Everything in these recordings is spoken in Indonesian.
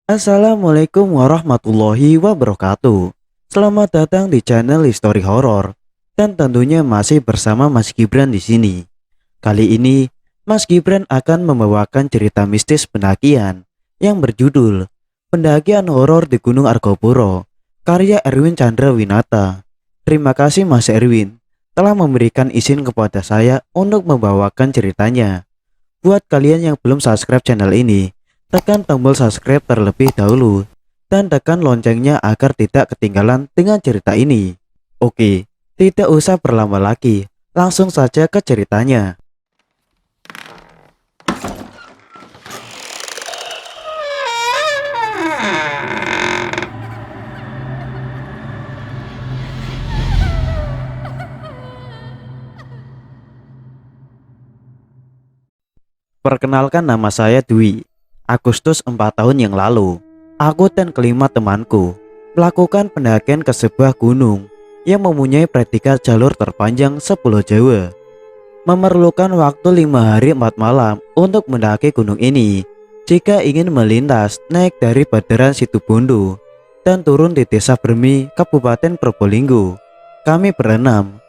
Assalamualaikum warahmatullahi wabarakatuh. Selamat datang di channel History Horror dan tentunya masih bersama Mas Gibran di sini. Kali ini Mas Gibran akan membawakan cerita mistis pendakian yang berjudul Pendakian Horor di Gunung Argopuro karya Erwin Chandra Winata. Terima kasih Mas Erwin telah memberikan izin kepada saya untuk membawakan ceritanya. Buat kalian yang belum subscribe channel ini, tekan tombol subscribe terlebih dahulu dan tekan loncengnya agar tidak ketinggalan dengan cerita ini. Oke, tidak usah berlama lagi, langsung saja ke ceritanya. Perkenalkan, nama saya Dwi. Agustus 4 tahun yang lalu, aku dan kelima temanku melakukan pendakian ke sebuah gunung yang mempunyai predikat jalur terpanjang sepulau Jawa. Memerlukan waktu 5 hari 4 malam untuk mendaki gunung ini jika ingin melintas naik dari Badaran Situbondo dan turun di Desa Bermi, Kabupaten Probolinggo. Kami berenam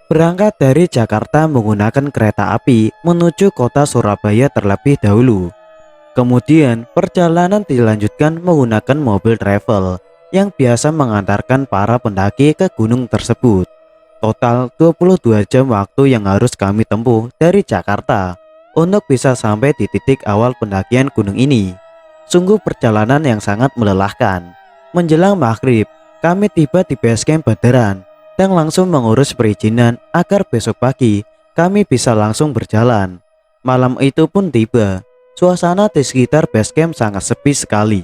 berangkat dari Jakarta menggunakan kereta api menuju kota Surabaya terlebih dahulu. Kemudian perjalanan dilanjutkan menggunakan mobil travel yang biasa mengantarkan para pendaki ke gunung tersebut. Total 22 jam waktu yang harus kami tempuh dari Jakarta untuk bisa sampai di titik awal pendakian gunung ini. Sungguh perjalanan yang sangat melelahkan. Menjelang maghrib, kami tiba di base camp Badaran dan langsung mengurus perizinan agar besok pagi kami bisa langsung berjalan. Malam itu pun tiba. Suasana di sekitar base camp sangat sepi sekali.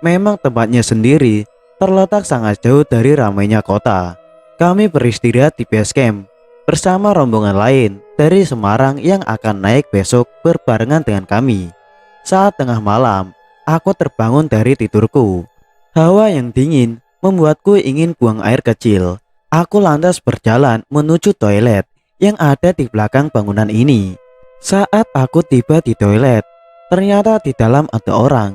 Memang tempatnya sendiri terletak sangat jauh dari ramainya kota. Kami beristirahat di base camp bersama rombongan lain dari Semarang yang akan naik besok berbarengan dengan kami. Saat tengah malam, aku terbangun dari tidurku. Hawa yang dingin membuatku ingin buang air kecil. Aku lantas berjalan menuju toilet yang ada di belakang bangunan ini. Saat aku tiba di toilet, ternyata di dalam ada orang.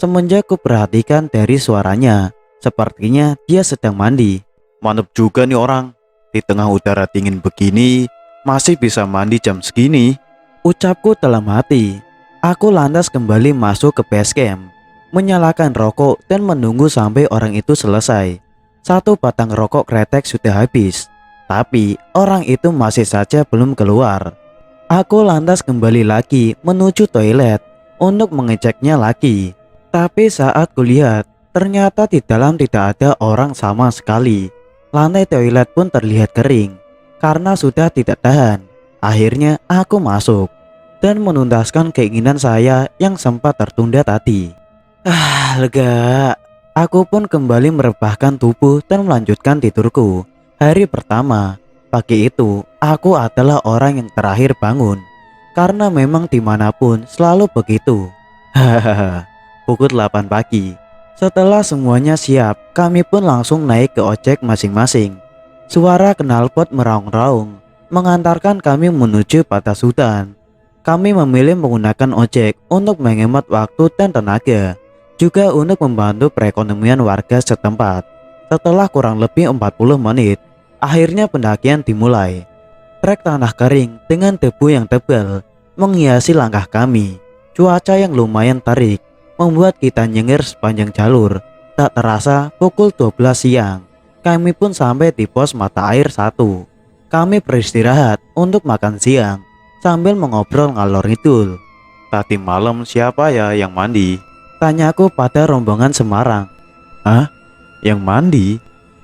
Semenjak ku perhatikan dari suaranya, sepertinya dia sedang mandi. Mantap juga nih orang, di tengah udara dingin begini masih bisa mandi jam segini, ucapku dalam hati. Aku lantas kembali masuk ke base camp, menyalakan rokok dan menunggu sampai orang itu selesai. Satu batang rokok kretek sudah habis, tapi orang itu masih saja belum keluar. Aku lantas kembali lagi menuju toilet untuk mengeceknya lagi. Tapi saat kulihat, ternyata di dalam tidak ada orang sama sekali. Lantai toilet pun terlihat kering karena sudah tidak tahan. Akhirnya aku masuk dan menuntaskan keinginan saya yang sempat tertunda tadi. Lega. Aku pun kembali merebahkan tubuh dan melanjutkan tidurku. Hari pertama, pagi itu, aku adalah orang yang terakhir bangun. Karena memang dimanapun selalu begitu. Hahaha. Pukul 8 pagi. Setelah semuanya siap, kami pun langsung naik ke ojek masing-masing. Suara knalpot meraung-raung mengantarkan kami menuju batas hutan. Kami memilih menggunakan ojek untuk menghemat waktu dan tenaga, juga untuk membantu perekonomian warga setempat. Setelah kurang lebih 40 menit, akhirnya pendakian dimulai. Trek tanah kering dengan debu yang tebal menghiasi langkah kami. Cuaca yang lumayan terik membuat kita nyengir sepanjang jalur. Tak terasa pukul 12 siang, kami pun sampai di pos mata air 1. Kami beristirahat untuk makan siang sambil mengobrol ngalor ngidul. Tadi malam siapa ya yang mandi? Tanyaku pada rombongan Semarang. Hah? Yang mandi?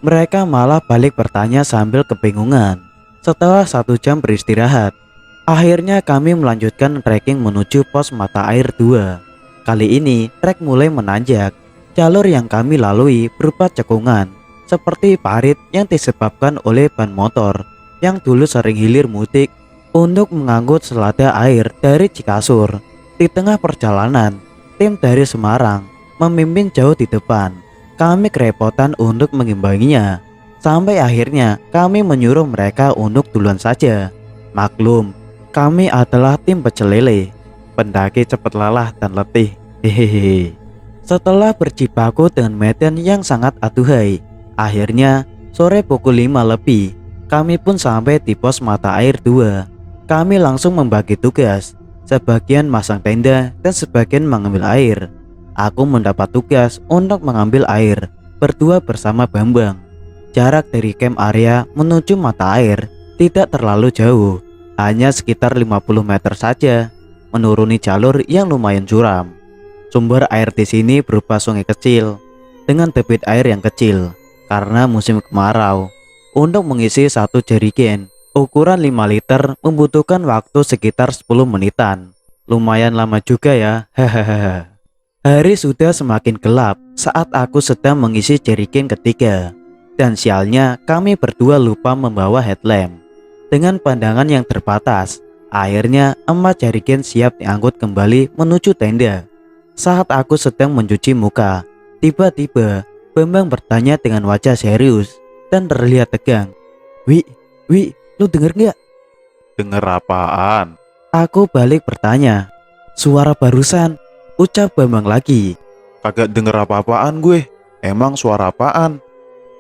Mereka malah balik bertanya sambil kebingungan. Setelah 1 jam beristirahat, akhirnya kami melanjutkan trekking menuju pos mata air 2. Kali ini trek mulai menanjak. Jalur yang kami lalui berupa cekungan seperti parit yang disebabkan oleh ban motor yang dulu sering hilir mudik untuk mengangkut selada air dari Cikasur. Di tengah perjalanan, tim dari Semarang memimpin jauh di depan. Kami kerepotan untuk mengimbanginya. Sampai akhirnya kami menyuruh mereka untuk duluan saja. Maklum, kami adalah tim pecel lele. Pendaki cepat lelah dan letih. Hehehe. Setelah berjibaku dengan medan yang sangat aduhai, akhirnya sore pukul 5 lebih, kami pun sampai di pos mata air 2. Kami langsung membagi tugas, sebagian masang tenda dan sebagian mengambil air. Aku mendapat tugas untuk mengambil air berdua bersama Bambang. Jarak dari camp area menuju mata air tidak terlalu jauh, hanya sekitar 50 meter saja, menuruni jalur yang lumayan curam. Sumber air di sini berupa sungai kecil dengan debit air yang kecil karena musim kemarau. Untuk mengisi satu jerigen ukuran 5 liter membutuhkan waktu sekitar 10 menitan. Lumayan lama juga ya. Hahaha. Hari sudah semakin gelap saat aku sedang mengisi jerigen ketiga. Dan sialnya kami berdua lupa membawa headlamp. Dengan pandangan yang terbatas, akhirnya 4 jerigen siap diangkut kembali menuju tenda. Saat aku sedang mencuci muka, tiba-tiba Bambang bertanya dengan wajah serius dan terlihat tegang. Wi, lu denger gak? Denger apaan? Aku balik bertanya. Suara barusan, ucap Bambang lagi. Kagak denger apa-apaan gue. Emang suara apaan?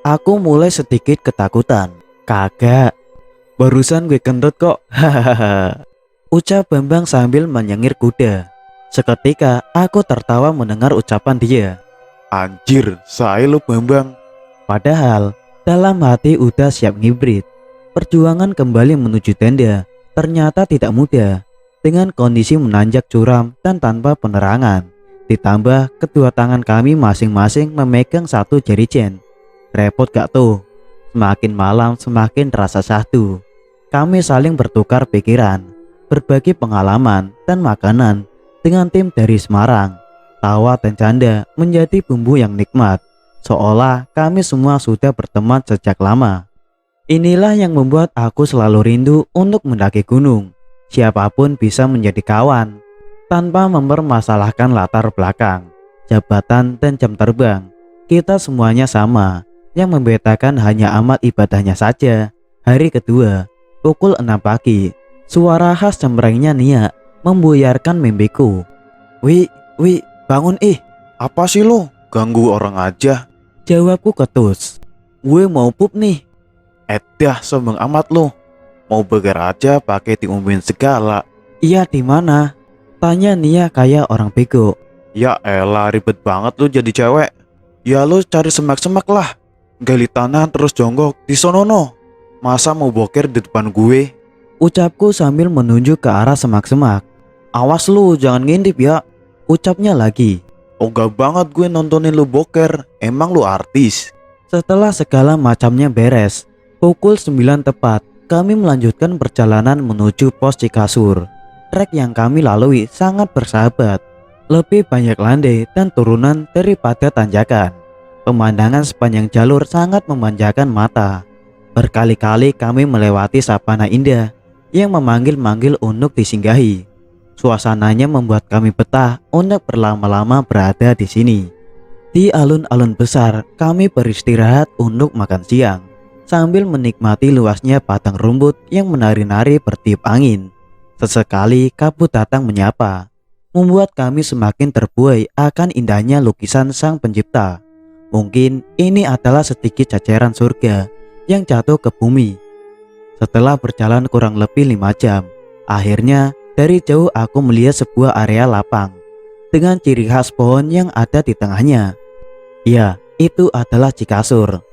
Aku mulai sedikit ketakutan. Kagak, barusan gue kentut kok. Hahaha. Ucap Bambang sambil menyengir kuda. Seketika aku tertawa mendengar ucapan dia. Anjir, saya lu Bambang. Padahal dalam hati udah siap ngibrit. Perjuangan kembali menuju tenda ternyata tidak mudah. Dengan kondisi menanjak curam dan tanpa penerangan. Ditambah kedua tangan kami masing-masing memegang satu jerigen. Repot gak tuh? Semakin malam semakin terasa syahdu. Kami saling bertukar pikiran, berbagi pengalaman dan makanan dengan tim dari Semarang. Tawa dan canda menjadi bumbu yang nikmat, seolah kami semua sudah berteman sejak lama. Inilah yang membuat aku selalu rindu untuk mendaki gunung. Siapapun bisa menjadi kawan, tanpa mempermasalahkan latar belakang, jabatan dan jam terbang. Kita semuanya sama, yang membedakan hanya amat ibadahnya saja. Hari kedua, pukul 6 pagi, suara khas cemprengnya Nia membuyarkan mimpiku. Wi, bangun ih. Apa sih lu? Ganggu orang aja. Jawabku ketus. Gue mau pup nih. Dah sombong amat lu. Mau beger aja pakai diumumin segala. Iya di mana? Tanya Nia kayak orang bego. Ya elah, ribet banget lu jadi cewek. Ya lu cari semak-semak lah. Gali tanah terus jongkok di sonono. Masa mau boker di depan gue? Ucapku sambil menunjuk ke arah semak-semak. Awas lu jangan ngintip ya. Ucapnya lagi. Ogah banget gue nontonin lu boker. Emang lu artis? Setelah segala macamnya beres, pukul 9 tepat kami melanjutkan perjalanan menuju pos Cikasur. Trek yang kami lalui sangat bersahabat. Lebih banyak landai dan turunan daripada tanjakan. Pemandangan sepanjang jalur sangat memanjakan mata. Berkali-kali kami melewati savana indah yang memanggil-manggil untuk disinggahi. Suasananya membuat kami betah untuk berlama-lama berada di sini. Di alun-alun besar, kami beristirahat untuk makan siang sambil menikmati luasnya padang rumput yang menari-nari bertiup angin. Sesekali kabut datang menyapa, membuat kami semakin terbuai akan indahnya lukisan Sang Pencipta. Mungkin ini adalah sedikit jajaran surga yang jatuh ke bumi. Setelah berjalan kurang lebih 5 jam, akhirnya dari jauh aku melihat sebuah area lapang dengan ciri khas pohon yang ada di tengahnya. Ya, itu adalah Cikasur.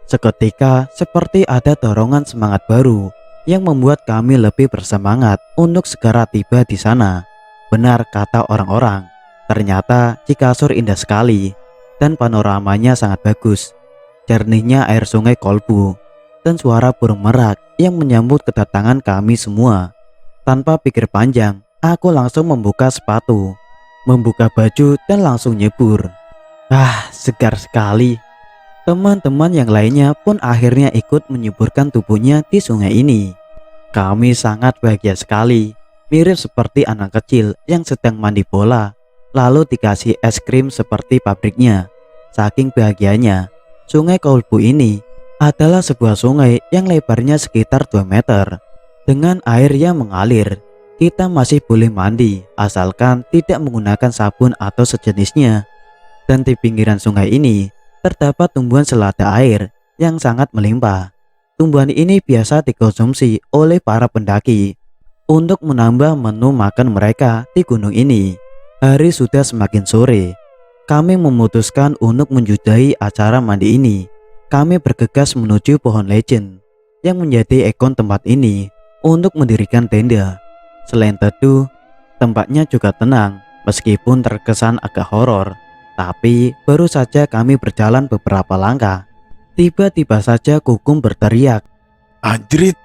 Seketika seperti ada dorongan semangat baru yang membuat kami lebih bersemangat untuk segera tiba di sana. Benar kata orang-orang, ternyata Cikasur indah sekali dan panoramanya sangat bagus. Jernihnya air sungai Kolbu dan suara burung merak yang menyambut kedatangan kami semua. Tanpa pikir panjang, aku langsung membuka sepatu, membuka baju dan langsung nyebur. Segar sekali. Teman-teman yang lainnya pun akhirnya ikut menyuburkan tubuhnya di sungai ini. Kami sangat bahagia sekali, mirip seperti anak kecil yang sedang mandi bola, lalu dikasih es krim seperti pabriknya. Saking bahagianya, sungai Kolbu ini adalah sebuah sungai yang lebarnya sekitar 2 meter. Dengan air yang mengalir, kita masih boleh mandi asalkan tidak menggunakan sabun atau sejenisnya. Dan di pinggiran sungai ini terdapat tumbuhan selada air yang sangat melimpah. Tumbuhan ini biasa dikonsumsi oleh para pendaki untuk menambah menu makan mereka di gunung ini. Hari sudah semakin sore. Kami memutuskan untuk menjudai acara mandi ini. Kami bergegas menuju pohon legend yang menjadi ikon tempat ini untuk mendirikan tenda. Selain teduh, tempatnya juga tenang meskipun terkesan agak horor. Tapi baru saja kami berjalan beberapa langkah, tiba-tiba saja Kukum berteriak. Anjrit,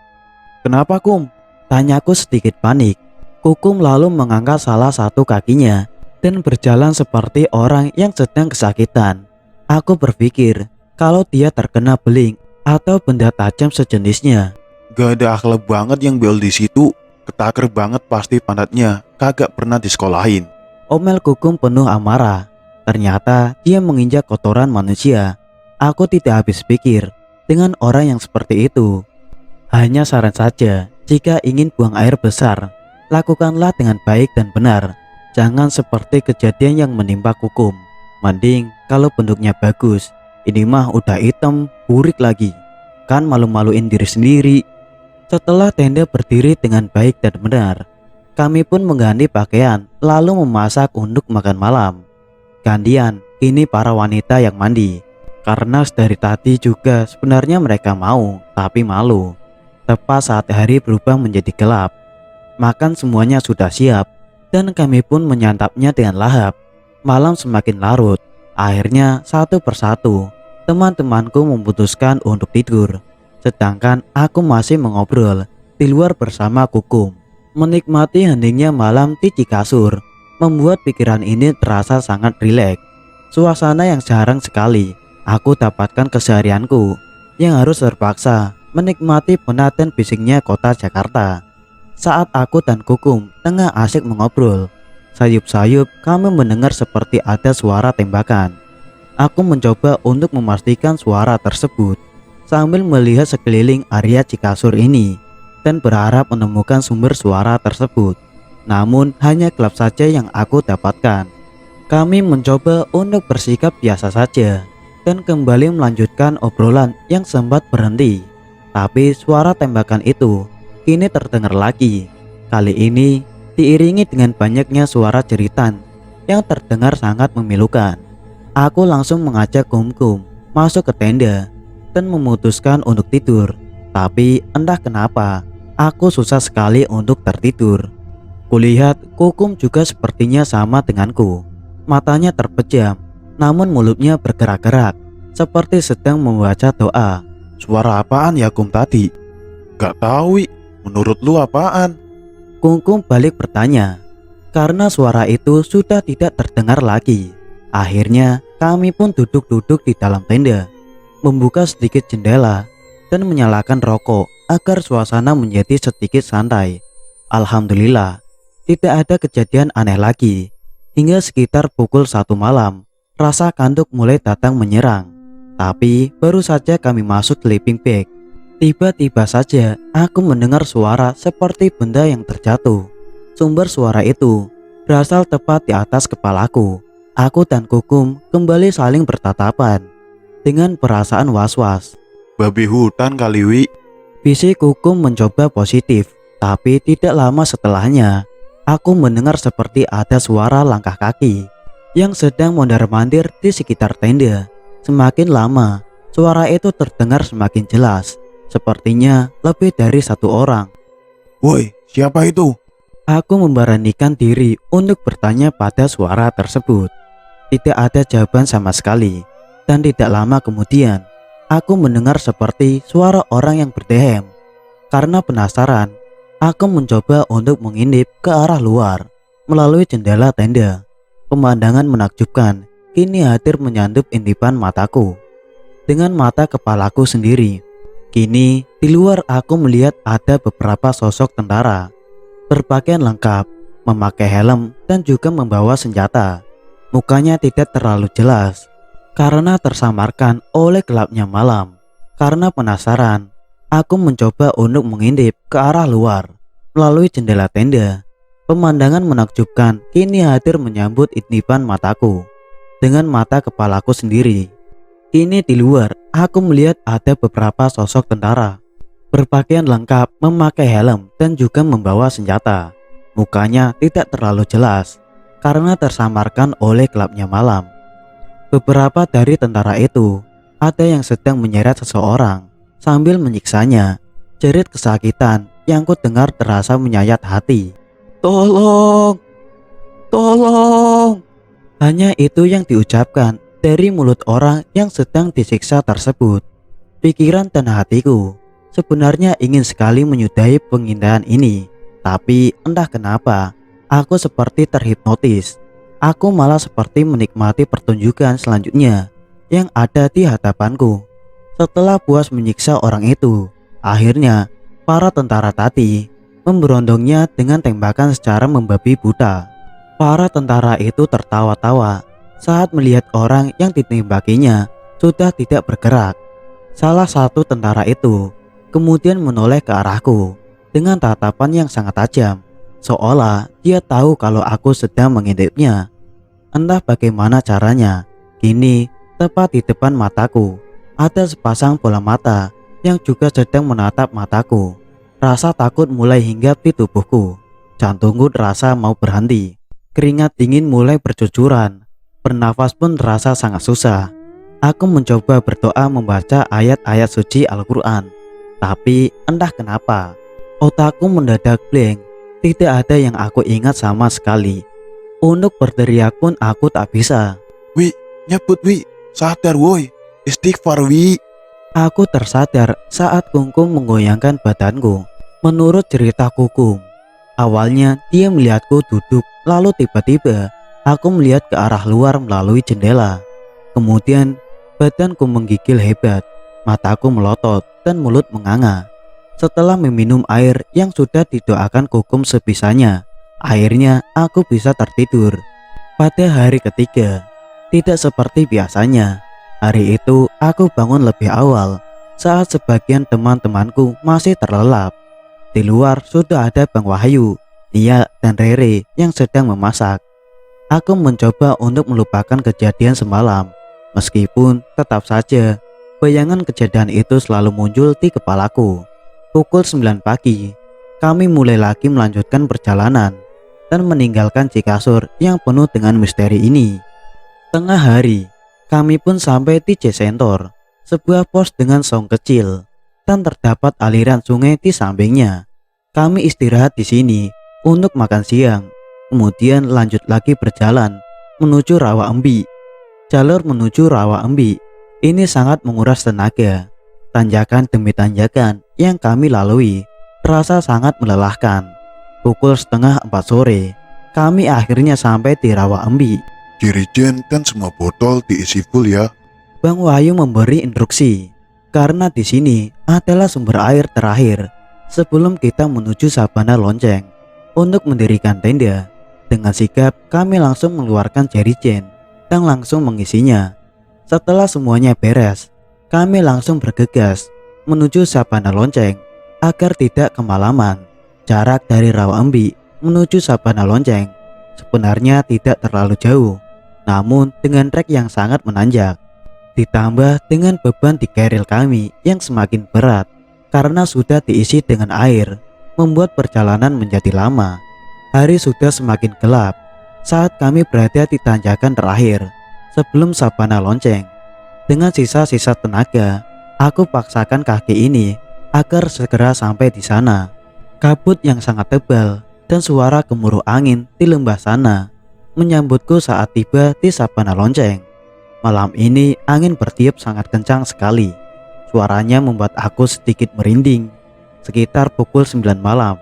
Kenapa Kum? Tanyaku sedikit panik. Kukum lalu mengangkat salah satu kakinya dan berjalan seperti orang yang sedang kesakitan. Aku berpikir kalau dia terkena beling atau benda tajam sejenisnya. gak ada akhlak banget yang bel di situ. Ketaker banget pasti pantatnya, kagak pernah disekolahin. Omel Kukum penuh amarah. Ternyata dia menginjak kotoran manusia. Aku tidak habis pikir dengan orang yang seperti itu. Hanya saran saja, jika ingin buang air besar, lakukanlah dengan baik dan benar. Jangan seperti kejadian yang menimpa Kukum. Mending kalau bentuknya bagus. Ini mah udah hitam, burik lagi. Kan malu-maluin diri sendiri. Setelah tenda berdiri dengan baik dan benar, kami pun mengganti pakaian lalu memasak untuk makan malam. Gantian, ini para wanita yang mandi. Karena dari tadi juga sebenarnya mereka mau, tapi malu. Tepat saat hari berubah menjadi gelap, makan semuanya sudah siap dan kami pun menyantapnya dengan lahap. Malam semakin larut. Akhirnya satu persatu teman-temanku memutuskan untuk tidur, sedangkan aku masih mengobrol di luar bersama Kukum. Menikmati heningnya malam di kasur membuat pikiran ini terasa sangat rileks. Suasana yang jarang sekali aku dapatkan keseharianku, yang harus terpaksa menikmati penat dan bisiknya kota Jakarta. Saat aku dan Kukum tengah asik mengobrol, sayup-sayup kami mendengar seperti ada suara tembakan. Aku mencoba untuk memastikan suara tersebut sambil melihat sekeliling area Cikasur ini dan berharap menemukan sumber suara tersebut. Namun hanya gelap saja yang aku dapatkan. Kami mencoba untuk bersikap biasa saja dan kembali melanjutkan obrolan yang sempat berhenti. Tapi suara tembakan itu kini terdengar lagi. Kali ini diiringi dengan banyaknya suara jeritan yang terdengar sangat memilukan. Aku langsung mengajak Kukum masuk ke tenda dan memutuskan untuk tidur. Tapi entah kenapa aku susah sekali untuk tertidur. Kulihat Kukum juga sepertinya sama denganku. Matanya terpejam, namun mulutnya bergerak-gerak seperti sedang membaca doa. Suara apaan ya Kum tadi? Gak tahu Wi, menurut lu apaan? Kukum balik bertanya. Karena suara itu sudah tidak terdengar lagi. Akhirnya kami pun duduk-duduk di dalam tenda, membuka sedikit jendela dan menyalakan rokok agar suasana menjadi sedikit santai. Alhamdulillah, tidak ada kejadian aneh lagi. Hingga sekitar pukul 1 malam, rasa kantuk mulai datang menyerang. Tapi baru saja kami masuk sleeping bag, tiba-tiba saja aku mendengar suara seperti benda yang terjatuh. Sumber suara itu berasal tepat di atas kepalaku. Aku dan Kukum kembali saling bertatapan dengan perasaan was-was. Babi hutan kali Wi. Bisik Kukum mencoba positif, tapi tidak lama setelahnya aku mendengar seperti ada suara langkah kaki yang sedang mondar-mandir di sekitar tenda. Semakin lama suara itu terdengar semakin jelas. Sepertinya lebih dari satu orang. Woi, siapa itu? Aku memberanikan diri untuk bertanya pada suara tersebut. Tidak ada jawaban sama sekali. Dan tidak lama kemudian aku mendengar seperti suara orang yang berdehem. Karena penasaran, aku mencoba untuk mengintip ke arah luar melalui jendela tenda. Pemandangan menakjubkan kini hadir menyandung intipan mataku. Dengan mata kepalaku sendiri, kini di luar aku melihat ada beberapa sosok tentara berpakaian lengkap, memakai helm dan juga membawa senjata. Mukanya tidak terlalu jelas karena tersamarkan oleh gelapnya malam. Karena penasaran, aku mencoba untuk mengintip ke arah luar melalui jendela tenda. Pemandangan menakjubkan kini hadir menyambut intipan mataku. dengan mata kepalaku sendiri. Kini di luar, aku melihat ada beberapa sosok tentara berpakaian lengkap, memakai helm dan juga membawa senjata. Mukanya tidak terlalu jelas karena tersamarkan oleh gelapnya malam. Beberapa dari tentara itu ada yang sedang menyeret seseorang sambil menyiksanya. Jerit kesakitan yang ku dengar terasa menyayat hati. Tolong! Tolong! Hanya itu yang diucapkan dari mulut orang yang sedang disiksa tersebut. Pikiran dan hatiku sebenarnya ingin sekali menyudahi pengintaian ini, tapi entah kenapa aku seperti terhipnotis. Aku malah seperti menikmati pertunjukan selanjutnya yang ada di hadapanku. Setelah puas menyiksa orang itu, akhirnya para tentara tadi memberondongnya dengan tembakan secara membabi buta. Para tentara itu tertawa-tawa saat melihat orang yang ditembakinya sudah tidak bergerak. Salah satu tentara itu kemudian menoleh ke arahku dengan tatapan yang sangat tajam, seolah dia tahu kalau aku sedang mengintipnya. Entah bagaimana caranya, kini tepat di depan mataku ada sepasang bola mata yang juga sedang menatap mataku. Rasa takut mulai hinggap di tubuhku. Jantungku terasa mau berhenti. Keringat dingin mulai bercucuran. Bernafas pun terasa sangat susah. Aku mencoba berdoa membaca ayat-ayat suci Al-Quran. Tapi entah kenapa otakku mendadak blank. Tidak ada yang aku ingat sama sekali. Untuk berteriak pun aku tak bisa. Wi, nyebut Wi, sadar woi, istighfar Wi. Aku tersadar saat Kungkum menggoyangkan badanku. Menurut cerita Kungkum, awalnya dia melihatku duduk, lalu tiba-tiba aku melihat ke arah luar melalui jendela. Kemudian badanku menggigil hebat, mataku melotot dan mulut menganga. Setelah meminum air yang sudah didoakan Kungkum sebisanya, akhirnya aku bisa tertidur. Pada hari ketiga, tidak seperti biasanya. Hari itu aku bangun lebih awal saat sebagian teman-temanku masih terlelap. Di luar sudah ada Bang Wahyu, Tia dan Rere yang sedang memasak. Aku mencoba untuk melupakan kejadian semalam, meskipun tetap saja bayangan kejadian itu selalu muncul di kepalaku. Pukul 9 pagi, kami mulai lagi melanjutkan perjalanan dan meninggalkan Cikasur yang penuh dengan misteri ini. Tengah hari, kami pun sampai di Cisentor, sebuah pos dengan song kecil dan terdapat aliran sungai di sampingnya. Kami istirahat di sini untuk makan siang, kemudian lanjut lagi berjalan menuju Rawa Embi. Jalur menuju Rawa Embi ini sangat menguras tenaga. Tanjakan demi tanjakan yang kami lalui terasa sangat melelahkan. Pukul setengah 4 sore, kami akhirnya sampai di Rawa Embi. Jerigen dan semua botol diisi full ya. Bang Wahyu memberi instruksi karena di sini adalah sumber air terakhir sebelum kita menuju Sabana Lonceng untuk mendirikan tenda. Dengan sigap kami langsung mengeluarkan jerigen dan langsung mengisinya. Setelah semuanya beres, kami langsung bergegas menuju Sabana Lonceng agar tidak kemalaman. Jarak dari Rawa Embi menuju Sabana Lonceng sebenarnya tidak terlalu jauh, namun dengan trek yang sangat menanjak, ditambah dengan beban di keril kami yang semakin berat karena sudah diisi dengan air, membuat perjalanan menjadi lama. Hari sudah semakin gelap saat kami berada di tanjakan terakhir sebelum Sabana Lonceng. Dengan sisa-sisa tenaga, aku paksakan kaki ini agar segera sampai di sana. Kabut yang sangat tebal dan suara gemuruh angin di lembah sana menyambutku saat tiba di Sabana Lonceng. Malam ini angin bertiup sangat kencang sekali. Suaranya membuat aku sedikit merinding. Sekitar pukul 9 malam,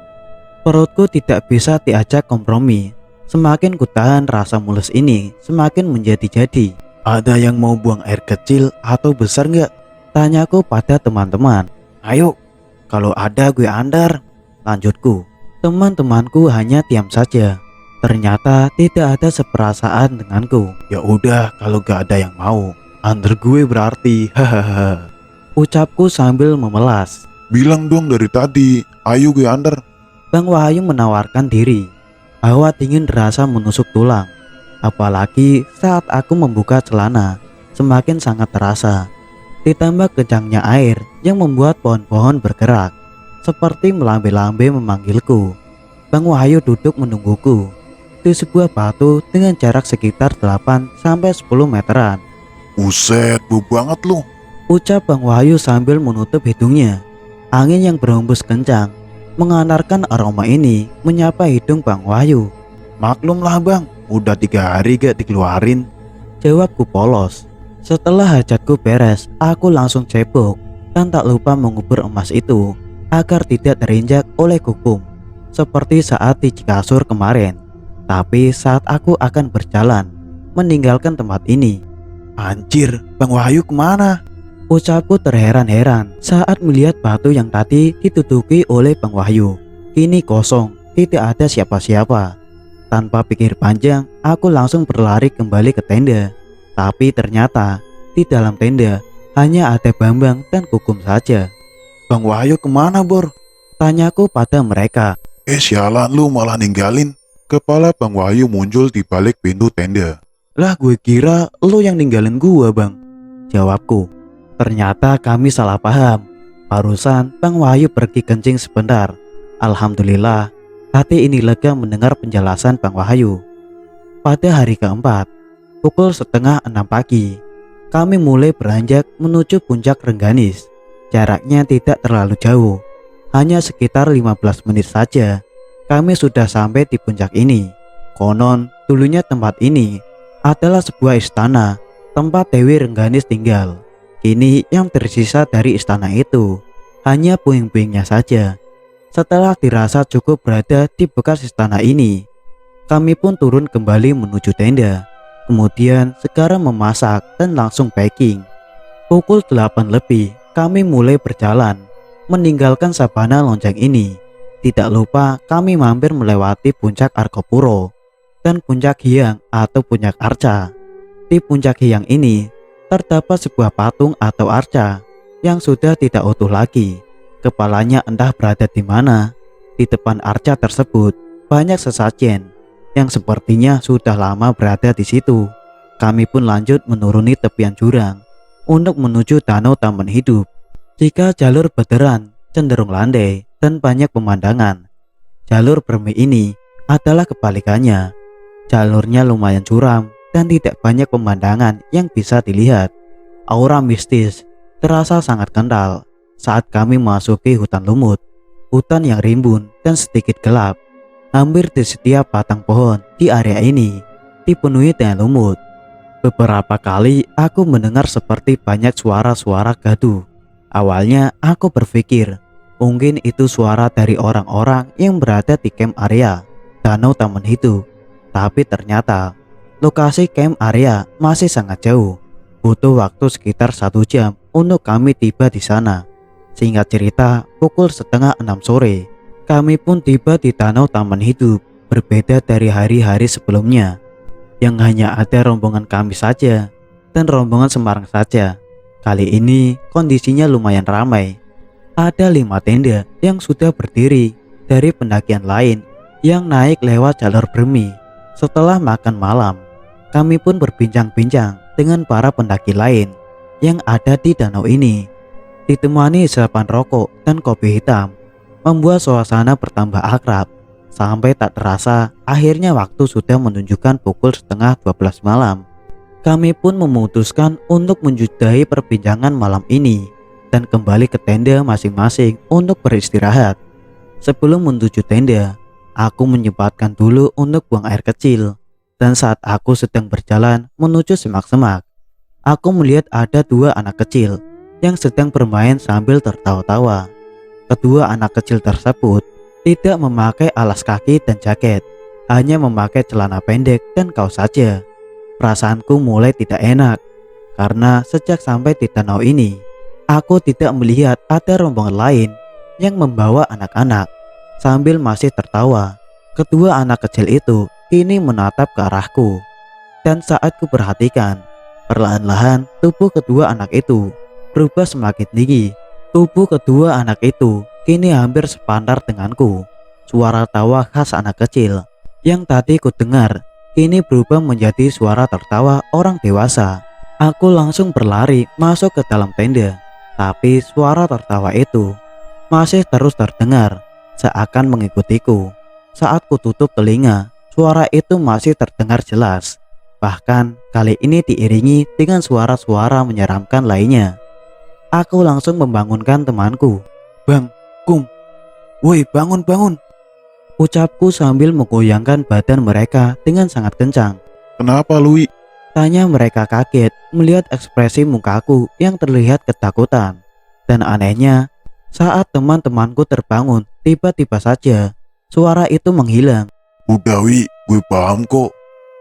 perutku tidak bisa diajak kompromi. Semakin kutahan rasa mulus ini semakin menjadi-jadi. Ada yang mau buang air kecil atau besar nggak? Tanyaku pada teman-teman. Ayo, kalau ada gue antar. Lanjutku. Teman-temanku hanya diam saja. Ternyata tidak ada seperasaan denganku. Ya udah, kalau gak ada yang mau, antar gue berarti. Hahaha. Ucapku sambil memelas. Bilang dong dari tadi, ayo gue antar. Bang Wahyu menawarkan diri. Hawa dingin terasa menusuk tulang. Apalagi saat aku membuka celana, semakin sangat terasa. Ditambah kencangnya air yang membuat pohon-pohon bergerak, seperti melambai-lambai memanggilku. Bang Wahyu duduk menungguku di sebuah batu dengan jarak sekitar 8-10 meteran. Buset, bau banget lu. Ucap Bang Wahyu sambil menutup hidungnya. Angin yang berhembus kencang mengantarkan aroma ini menyapa hidung Bang Wahyu. Maklum lah bang, udah 3 hari gak dikeluarin. Jawabku polos. Setelah hajatku beres, aku langsung cebok dan tak lupa mengubur emas itu agar tidak terinjak oleh kukum, seperti saat di Cikasur kemarin. Tapi saat aku akan berjalan meninggalkan tempat ini, Anjir, Bang Wahyu kemana? ucapku terheran-heran saat melihat batu yang tadi dituduki oleh Bang Wahyu kini kosong, tidak ada siapa-siapa. Tanpa pikir panjang, aku langsung berlari kembali ke tenda. Tapi ternyata di dalam tenda hanya ada Bambang dan Kukum saja. Bang Wahyu kemana Bor? Tanyaku pada mereka. Sialan lu malah ninggalin. Kepala Bang Wahyu muncul di balik pintu tenda. Lah gue kira lo yang ninggalin gua bang. Jawabku. Ternyata kami salah paham. Barusan Bang Wahyu pergi kencing sebentar. Alhamdulillah, hati ini lega mendengar penjelasan Bang Wahyu. Pada hari keempat, pukul 5:30 pagi, kami mulai beranjak menuju puncak Rengganis. Jaraknya tidak terlalu jauh, hanya sekitar 15 menit saja. Kami sudah sampai di puncak ini. Konon, dulunya tempat ini adalah sebuah istana tempat Dewi Rengganis tinggal. Kini yang tersisa dari istana itu hanya puing-puingnya saja. Setelah dirasa cukup berada di bekas istana ini, kami pun turun kembali menuju tenda. Kemudian segera memasak dan langsung packing. Pukul 8 lebih kami mulai berjalan meninggalkan sabana lonceng ini. Tidak lupa kami mampir melewati puncak Arkopuro dan puncak Hyang atau puncak Arca. Di puncak Hyang ini terdapat sebuah patung atau arca yang sudah tidak utuh lagi. Kepalanya entah berada di mana. Di depan arca tersebut banyak sesajen yang sepertinya sudah lama berada di situ. Kami pun lanjut menuruni tepian jurang untuk menuju danau Taman Hidup. Jika jalur Beteran cenderung landai dan banyak pemandangan, jalur Bermi ini adalah kebalikannya. Jalurnya lumayan curam dan tidak banyak pemandangan yang bisa dilihat. Aura mistis terasa sangat kental saat kami memasuki hutan lumut, hutan yang rimbun dan sedikit gelap. Hampir di setiap batang pohon di area ini dipenuhi dengan lumut. Beberapa kali aku mendengar seperti banyak suara-suara gaduh. Awalnya aku berpikir mungkin itu suara dari orang-orang yang berada di camp area Danau Taman Hidup. Tapi ternyata lokasi camp area masih sangat jauh. Butuh waktu sekitar 1 jam untuk kami tiba di sana. Singkat cerita, pukul 5:30 sore kami pun tiba di Danau Taman Hidup. Berbeda dari hari-hari sebelumnya yang hanya ada rombongan kami saja dan rombongan Semarang saja. Kali ini kondisinya lumayan ramai. Ada 5 tenda yang sudah berdiri dari pendakian lain yang naik lewat jalur Bermi. Setelah makan malam, kami pun berbincang-bincang dengan para pendaki lain yang ada di danau ini. Ditemani isapan rokok dan kopi hitam, membuat suasana bertambah akrab. Sampai tak terasa akhirnya waktu sudah menunjukkan pukul 11:30 malam. Kami pun memutuskan untuk menjudai perbincangan malam ini dan kembali ke tenda masing-masing untuk beristirahat. Sebelum menuju tenda, aku menyempatkan dulu untuk buang air kecil. Dan saat aku sedang berjalan menuju semak-semak, aku melihat ada 2 anak kecil yang sedang bermain sambil tertawa-tawa. Kedua anak kecil tersebut tidak memakai alas kaki dan jaket, hanya memakai celana pendek dan kaos saja. Perasaanku mulai tidak enak karena sejak sampai di danau ini, aku tidak melihat ada rombongan lain yang membawa anak-anak. Sambil masih tertawa, kedua anak kecil itu kini menatap ke arahku. Dan saat ku perhatikan, perlahan-lahan tubuh kedua anak itu berubah semakin tinggi. Tubuh kedua anak itu kini hampir sepantar denganku. Suara tawa khas anak kecil yang tadi ku dengar kini berubah menjadi suara tertawa orang dewasa. Aku langsung berlari masuk ke dalam tenda, tapi suara tertawa itu masih terus terdengar, seakan mengikutiku. Saat ku tutup telinga, suara itu masih terdengar jelas. Bahkan kali ini diiringi dengan suara-suara menyeramkan lainnya. Aku langsung membangunkan temanku. Bang, Kum, woi bangun. Ucapku sambil menggoyangkan badan mereka dengan sangat kencang. Kenapa Lui? Tanya mereka kaget melihat ekspresi mukaku yang terlihat ketakutan. Dan anehnya, saat teman-temanku terbangun, tiba-tiba saja suara itu menghilang. Udah Wi, gue paham kok.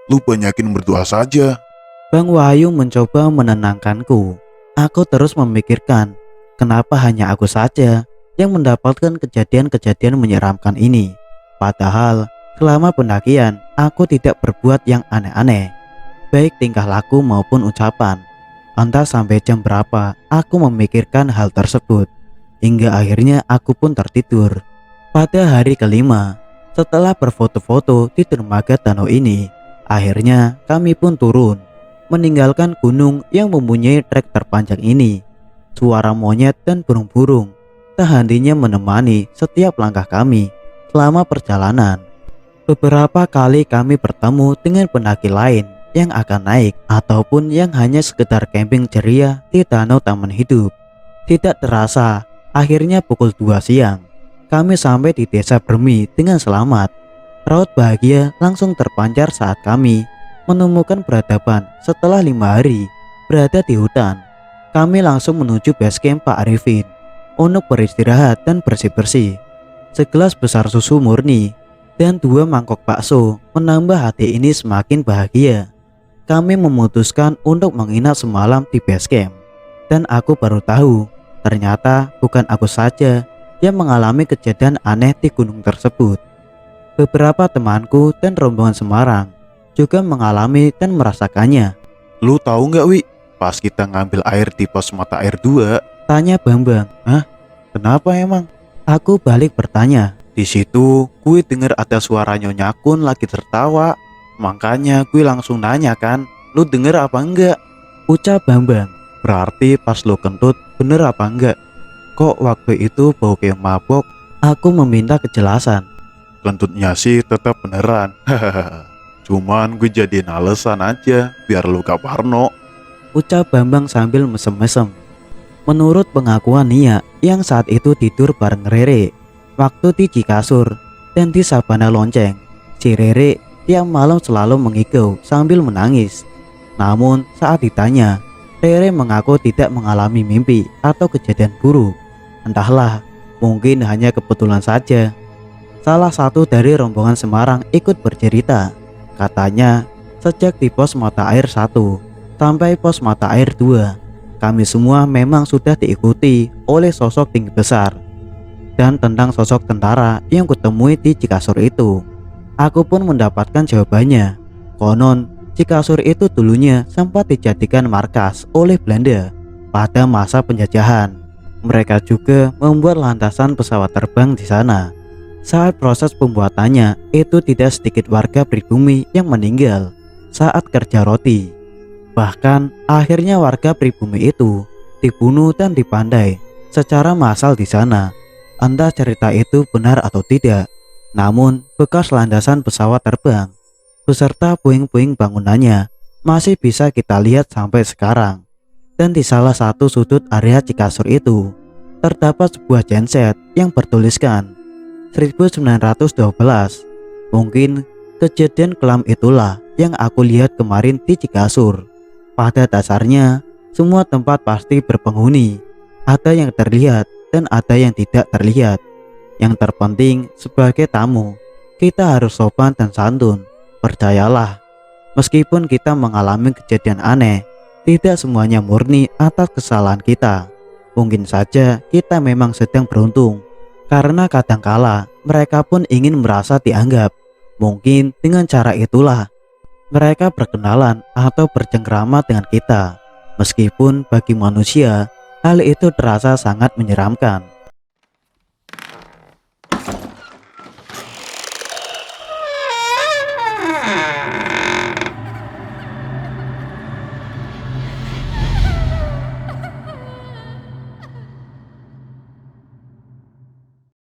Lu banyakin berdoa saja. Bang Wahyu mencoba menenangkanku. Aku terus memikirkan, kenapa hanya aku saja yang mendapatkan kejadian-kejadian menyeramkan ini. Padahal selama pendakian aku tidak berbuat yang aneh-aneh, baik tingkah laku maupun ucapan. Entah sampai jam berapa aku memikirkan hal tersebut, hingga akhirnya aku pun tertidur. Pada hari kelima, setelah berfoto-foto di dermaga danau ini, akhirnya kami pun turun, meninggalkan gunung yang mempunyai trek terpanjang ini. Suara monyet dan burung-burung tak hentinya menemani setiap langkah kami selama perjalanan. Beberapa kali kami bertemu dengan pendaki lain yang akan naik ataupun yang hanya sekedar camping ceria di danau taman hidup. Tidak terasa, akhirnya pukul 2 siang kami sampai di desa Bermi dengan selamat. Raut bahagia langsung terpancar saat kami menemukan peradaban setelah 5 hari berada di hutan. Kami langsung menuju base camp Pak Arifin untuk beristirahat dan bersih-bersih. Segelas besar susu murni dan 2 mangkok bakso menambah hati ini semakin bahagia. Kami memutuskan untuk menginap semalam di base camp. Dan aku baru tahu, ternyata bukan aku saja yang mengalami kejadian aneh di gunung tersebut. Beberapa temanku dan rombongan Semarang juga mengalami dan merasakannya. Lu tahu nggak Wi, pas kita ngambil air di pos mata air 2, Tanya Bambang. kenapa emang? Aku balik bertanya. Di situ gue denger ada suara Nyonya Kun lagi tertawa. Makanya gue langsung nanya kan, lu denger apa enggak? Ucap Bambang. Berarti pas lu kentut bener apa enggak? Kok waktu itu bau kayak mabok? Aku meminta kejelasan. Kentutnya sih tetap beneran. Cuman gue jadiin alasan aja biar lu gak parno. Ucap Bambang sambil mesem-mesem. Menurut pengakuan Nia yang saat itu tidur bareng Rere waktu di Cikasur dan di Sabana Lonceng, si Rere tiap malam selalu mengigau sambil menangis. Namun saat ditanya, Rere mengaku tidak mengalami mimpi atau kejadian buruk. Entahlah, mungkin hanya kebetulan saja. Salah satu dari rombongan Semarang ikut bercerita. Katanya sejak di pos mata air 1 sampai pos mata air 2, kami semua memang sudah diikuti oleh sosok tinggi besar. Dan tentang sosok tentara yang kutemui di Cikasur itu, aku pun mendapatkan jawabannya. Konon Cikasur itu dulunya sempat dijadikan markas oleh Belanda pada masa penjajahan. Mereka juga membuat landasan pesawat terbang di sana. Saat proses pembuatannya, itu tidak sedikit warga pribumi yang meninggal saat kerja roti. Bahkan akhirnya warga pribumi itu dibunuh dan dipandai secara massal di sana. Entah cerita itu benar atau tidak, namun bekas landasan pesawat terbang beserta puing-puing bangunannya masih bisa kita lihat sampai sekarang. Dan di salah satu sudut area Cikasur itu terdapat sebuah genset yang bertuliskan 1912. Mungkin kejadian kelam itulah yang aku lihat kemarin di Cikasur. Pada dasarnya semua tempat pasti berpenghuni. Ada yang terlihat dan ada yang tidak terlihat. Yang terpenting sebagai tamu, kita harus sopan dan santun. Percayalah, meskipun kita mengalami kejadian aneh, tidak semuanya murni atas kesalahan kita. Mungkin saja kita memang sedang beruntung, karena kadangkala mereka pun ingin merasa dianggap. Mungkin dengan cara itulah mereka berkenalan atau bercengkrama dengan kita. Meskipun bagi manusia hal itu terasa sangat menyeramkan.